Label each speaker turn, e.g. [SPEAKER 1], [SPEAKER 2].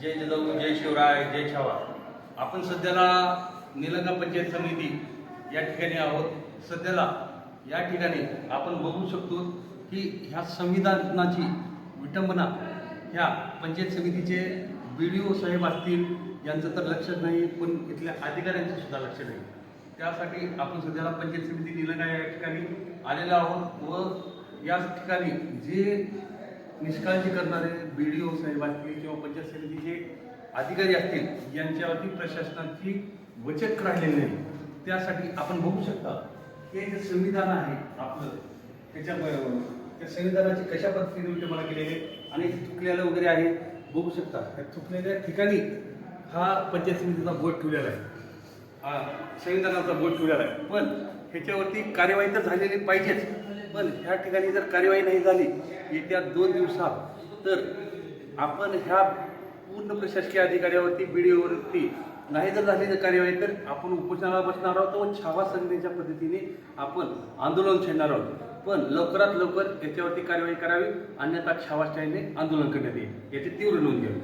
[SPEAKER 1] जय जिजाऊ, जय शिवराय, जय छावा. आपण सध्याला निलंगा पंचायत समिती या ठिकाणी आहोत. सध्याला या ठिकाणी आपण बघू शकतो की ह्या संविधानाची विटंबना ह्या पंचायत समितीचे BDO साहेब असतील यांचं तर लक्ष नाही, पण इथल्या अधिकाऱ्यांचं सुद्धा लक्ष नाही. त्यासाठी आपण सध्याला पंचायत समिती निलंगा या ठिकाणी आलेलो आहोत व या ठिकाणी जे निष्काळजी करणारे BDO साहेब असतील किंवा पंचायत समितीचे अधिकारी असतील यांच्यावरती प्रशासनाची वचक राहिलेली नाही. त्यासाठी आपण बघू शकता हे जे संविधान आहे आपलं त्या संविधानाची कशा पद्धतीने विटंबना केलेली आणि चुकलेलं वगैरे आहे बघू शकता. त्या चुकलेल्या ठिकाणी हा पंचायत समितीचा बोर्ड ठेवलेला आहे, हा संविधानाचा बोर्ड ठेवलेला आहे. पण ह्याच्यावरती कार्यवाही तर झालेली पाहिजेच, पण ह्या ठिकाणी जर कार्यवाही नाही झाली येत्या 2 दिवसात तर आपण ह्या पूर्ण प्रशासकीय अधिकाऱ्यावरती BDOवरती नाही जर झाली तर कार्यवाही तर आपण उपोषणाला बसणार आहोत व छावा संघटनेच्या पद्धतीने आपण आंदोलन छेडणार आहोत. पण लवकरात लवकर याच्यावरती कार्यवाही करावी, अन्यथा छावा स्टाईलने आंदोलन करण्यात येईल. याची तीव्र नोंद घ्यावी.